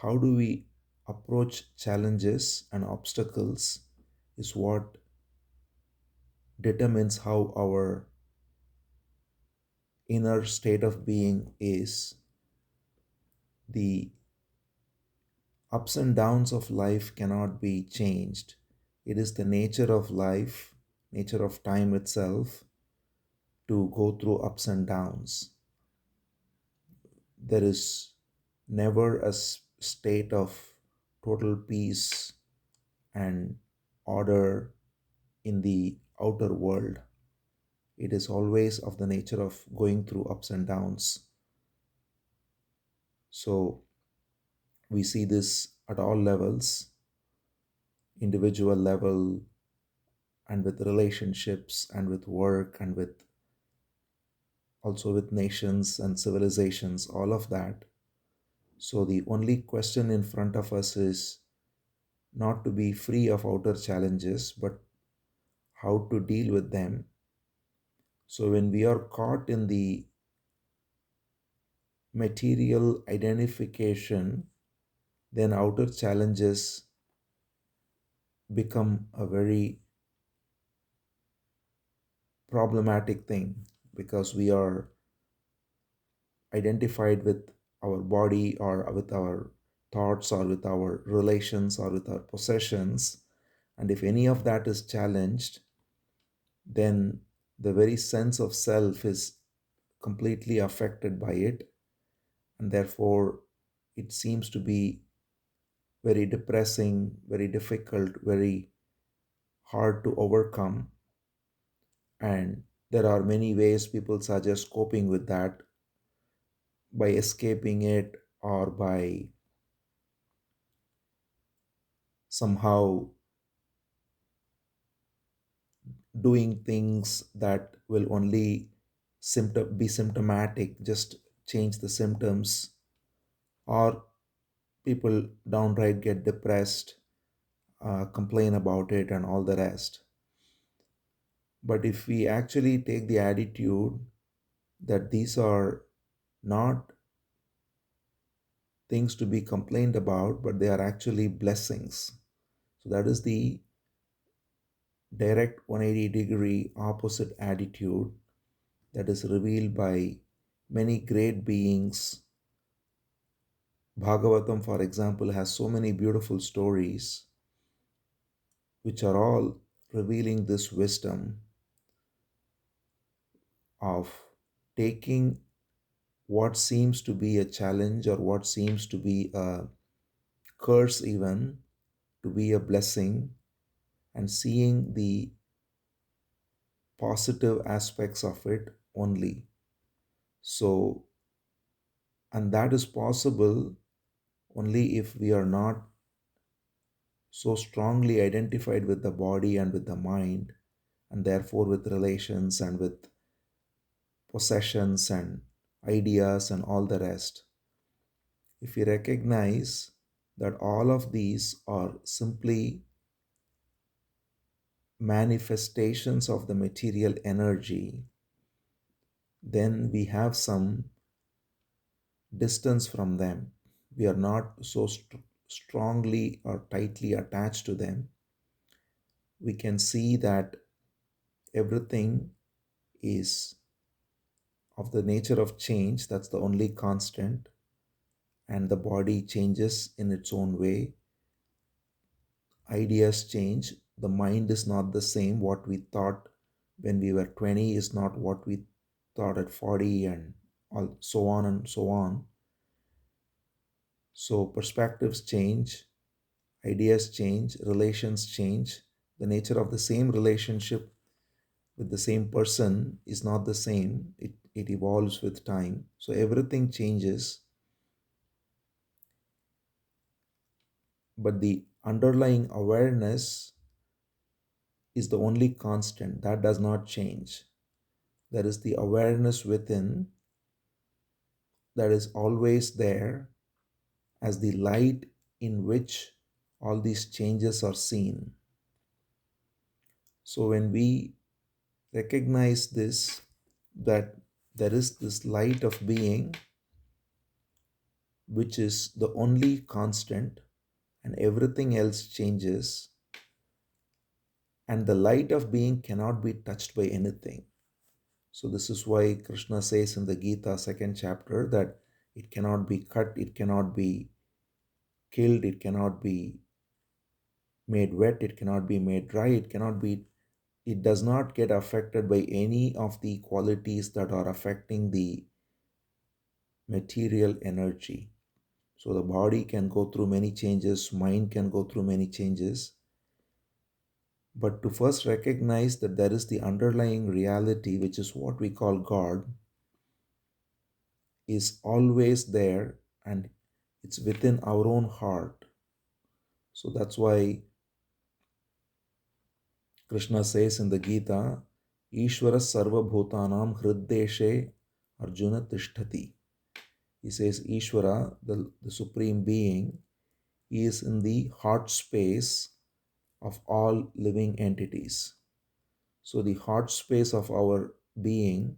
How do we approach challenges and obstacles is what determines how our inner state of being is. The ups and downs of life cannot be changed. It is the nature of life, nature of time itself, to go through ups and downs. There is never a state of total peace and order in the outer world. It is always of the nature of going through ups and downs. So we see this at all levels, individual level, and with relationships, and with work, and with also with nations and civilizations, all of that. So the only question in front of us is not to be free of outer challenges, but how to deal with them. So when we are caught in the material identification, then outer challenges become a very problematic thing, because we are identified with our body or with our thoughts or with our relations or with our possessions. And if any of that is challenged, then the very sense of self is completely affected by it. And therefore, it seems to be very depressing, very difficult, very hard to overcome. And there are many ways people suggest coping with that, by escaping it or by somehow doing things that will only be symptomatic, just change the symptoms, or people downright get depressed, complain about it, and all the rest. But if we actually take the attitude that these are not things to be complained about, but they are actually blessings. So that is the direct 180-degree opposite attitude that is revealed by many great beings. Bhagavatam, for example, has so many beautiful stories which are all revealing this wisdom of taking what seems to be a challenge or what seems to be a curse, even, to be a blessing, and seeing the positive aspects of it only. So, and that is possible only if we are not so strongly identified with the body and with the mind, and therefore with relations and with possessions and ideas and all the rest. If we recognize that all of these are simply manifestations of the material energy, then we have some distance from them. We are not so strongly or tightly attached to them. We can see that everything is of the nature of change, that's the only constant, and the body changes in its own way. Ideas change. The mind is not the same. What we thought when we were 20 is not what we thought at 40, and all, so on and so on. So perspectives change, ideas change, relations change. The nature of the same relationship with the same person is not the same. It evolves with time. So everything changes, but the underlying awareness is the only constant that does not change. There is the awareness within that is always there as the light in which all these changes are seen. So when we recognize this, that there is this light of being, which is the only constant, and everything else changes, and the light of being cannot be touched by anything. So, this is why Krishna says in the Gita, second chapter, that it cannot be cut, it cannot be killed, it cannot be made wet, it cannot be made dry, it does not get affected by any of the qualities that are affecting the material energy. So the body can go through many changes, mind can go through many changes, but to first recognize that there is the underlying reality, which is what we call God, is always there, and it's within our own heart. So that's why Krishna says in the Gita, Ishvara Sarva Bhutanam Hriddeshe Arjuna Tishtati. He says Ishvara, the Supreme Being, is in the heart space of all living entities. So the heart space of our being,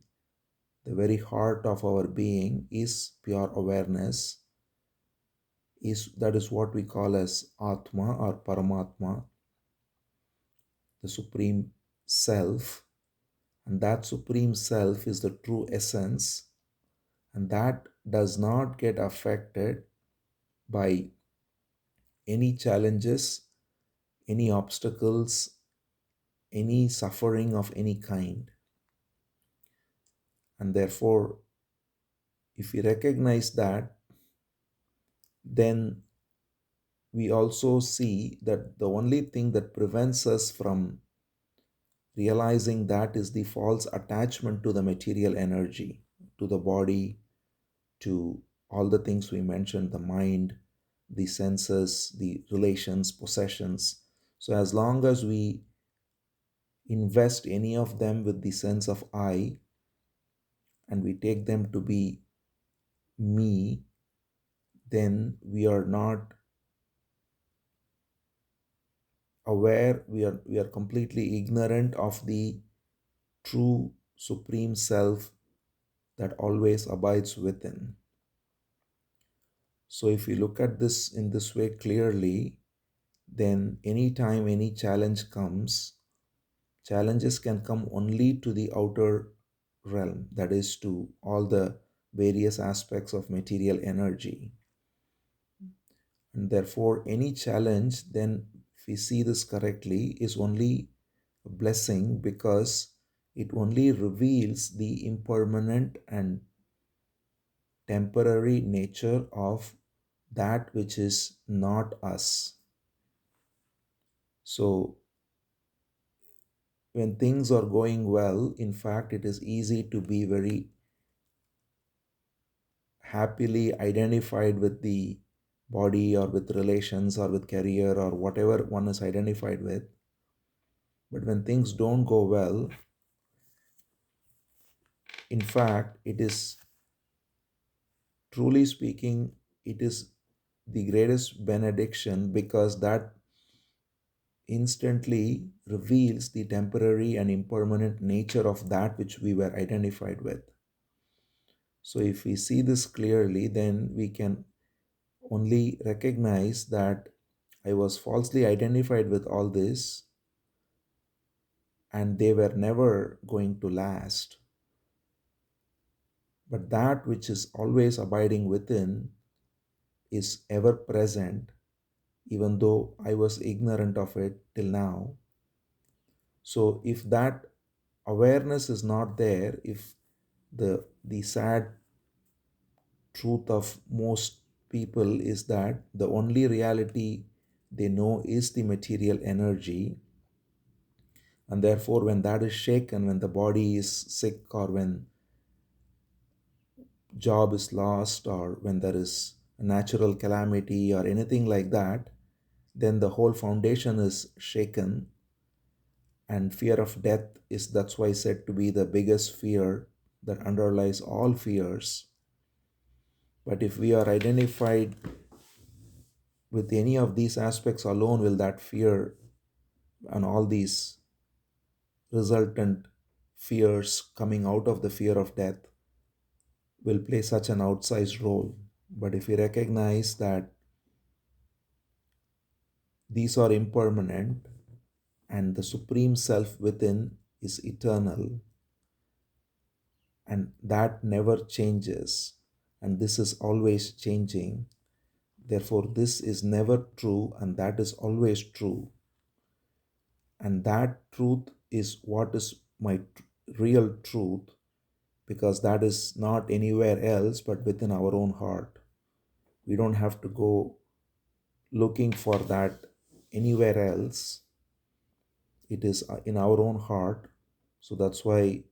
the very heart of our being, is pure awareness. That is what we call as Atma or Paramatma, the Supreme Self. And that Supreme Self is the true essence, and that does not get affected by any challenges, any obstacles, any suffering of any kind. And therefore, if we recognize that, then we also see that the only thing that prevents us from realizing that is the false attachment to the material energy, to the body, to all the things we mentioned, the mind, the senses, the relations, possessions. So, as long as we invest any of them with the sense of I, and we take them to be me, then we are not aware, we are completely ignorant of the true supreme self that always abides within. So if we look at this in this way clearly, then anytime any challenge comes, challenges can come only to the outer realm, that is, to all the various aspects of material energy. And therefore, any challenge, then, if we see this correctly, is only a blessing, because it only reveals the impermanent and temporary nature of that which is not us. So, when things are going well, in fact, it is easy to be very happily identified with the body or with relations or with career or whatever one is identified with. But when things don't go well, in fact, it is, truly speaking, it is the greatest benediction, because that instantly reveals the temporary and impermanent nature of that which we were identified with. So, if we see this clearly, then we can only recognize that I was falsely identified with all this, and they were never going to last. But that which is always abiding within is ever present, even though I was ignorant of it till now. So, if that awareness is not there, if the sad truth of most people is that the only reality they know is the material energy, and therefore when that is shaken, when the body is sick, or when job is lost, or when there is a natural calamity or anything like that, then the whole foundation is shaken, and fear of death is, that's why, said to be the biggest fear that underlies all fears. But if we are identified with any of these aspects alone, will that fear and all these resultant fears coming out of the fear of death will play such an outsized role. But if we recognize that these are impermanent and the Supreme Self within is eternal and that never changes, and this is always changing, therefore, this is never true and that is always true, and that truth is what is my real truth, because that is not anywhere else but within our own heart. We don't have to go looking for that anywhere else. It is in our own heart. So that's why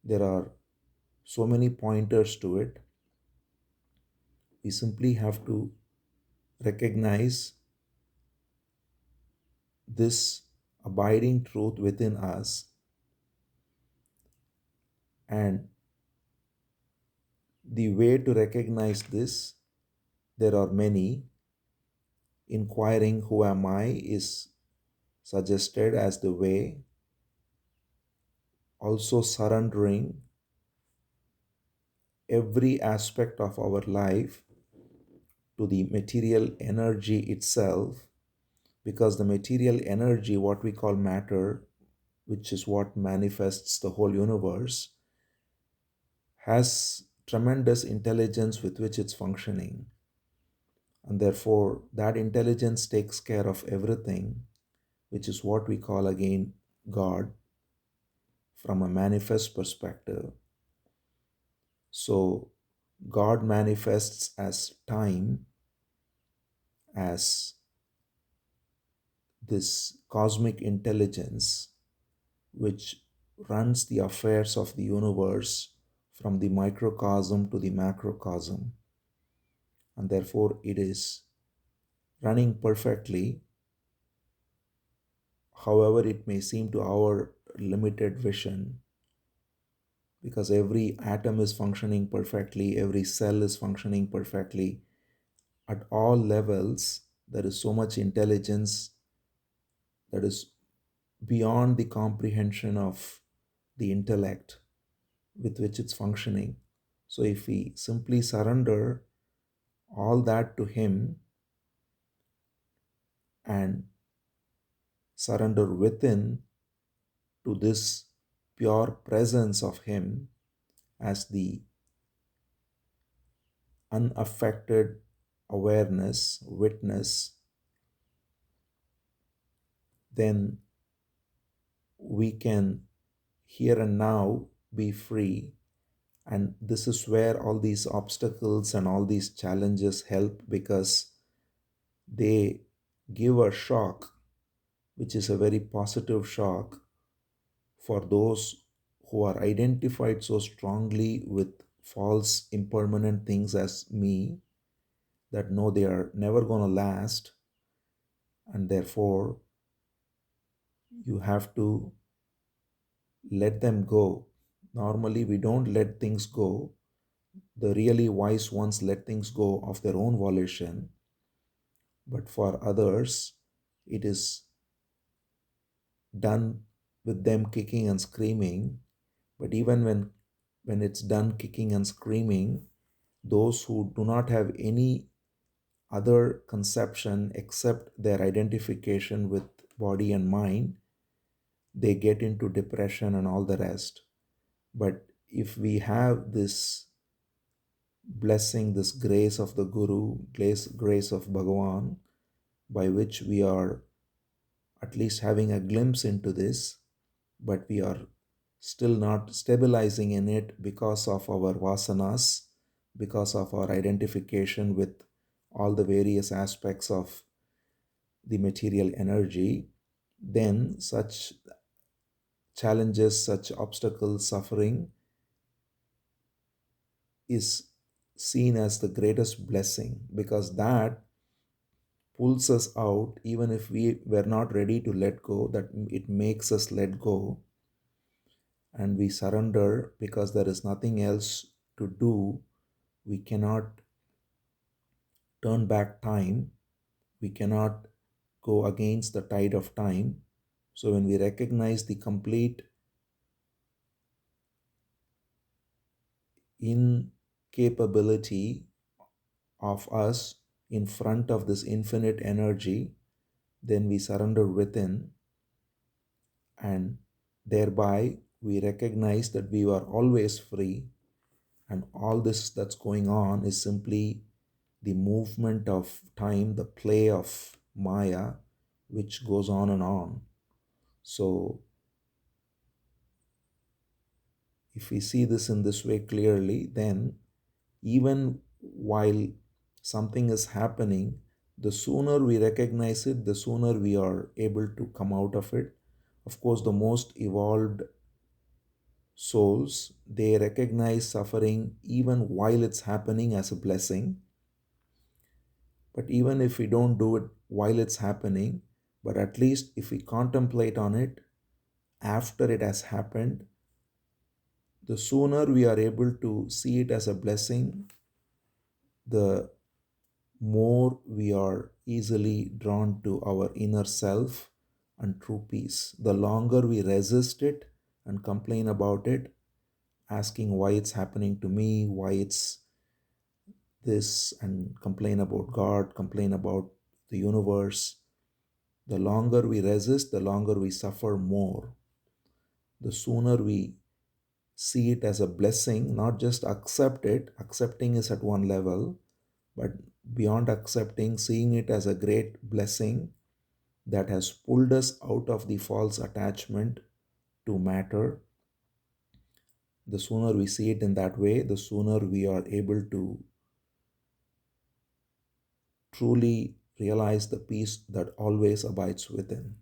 there are so many pointers to it. We simply have to recognize this abiding truth within us, and the way to recognize this, there are many. Inquiring who am I is suggested as the way. Also, surrendering every aspect of our life to the material energy itself, because the material energy, what we call matter, which is what manifests the whole universe, has tremendous intelligence with which it's functioning. And therefore, that intelligence takes care of everything, which is what we call again God from a manifest perspective. So, God manifests as time, as this cosmic intelligence which runs the affairs of the universe from the microcosm to the macrocosm, and therefore it is running perfectly, however it may seem to our limited vision, because every atom is functioning perfectly, every cell is functioning perfectly. At all levels, there is so much intelligence that is beyond the comprehension of the intellect with which it's functioning. So, if we simply surrender all that to Him and surrender within to this pure presence of Him as the unaffected awareness, witness, then we can here and now be free. And this is where all these obstacles and all these challenges help, because they give a shock, which is a very positive shock for those who are identified so strongly with false, impermanent things as me, that know they are never going to last, and therefore you have to let them go. Normally, we don't let things go. The really wise ones let things go of their own volition, but for others, it is done with them kicking and screaming. But even when it's done kicking and screaming, those who do not have any other conception except their identification with body and mind, they get into depression and all the rest. But if we have this blessing, this grace of the Guru, grace of Bhagavan, by which we are at least having a glimpse into this, but we are still not stabilizing in it because of our vasanas, because of our identification with all the various aspects of the material energy, then such challenges, such obstacles, suffering is seen as the greatest blessing, because that pulls us out even if we were not ready to let go, that it makes us let go, and we surrender because there is nothing else to do. We cannot turn back time, we cannot go against the tide of time. So when we recognize the complete incapability of us in front of this infinite energy, then we surrender within, and thereby we recognize that we are always free, and all this that's going on is simply the movement of time, the play of Maya, which goes on and on. So, if we see this in this way clearly, then even while something is happening, the sooner we recognize it, the sooner we are able to come out of it. Of course, the most evolved souls, they recognize suffering even while it's happening as a blessing. But even if we don't do it while it's happening, but at least if we contemplate on it after it has happened, the sooner we are able to see it as a blessing, the more we are easily drawn to our inner self and true peace. The longer we resist it and complain about it, asking why it's happening to me, why it's this, and complain about God, complain about the universe, the longer we resist, the longer we suffer more. The sooner we see it as a blessing, not just accept it, accepting is at one level, but beyond accepting, seeing it as a great blessing that has pulled us out of the false attachment to matter. The sooner we see it in that way, the sooner we are able to truly realize the peace that always abides within.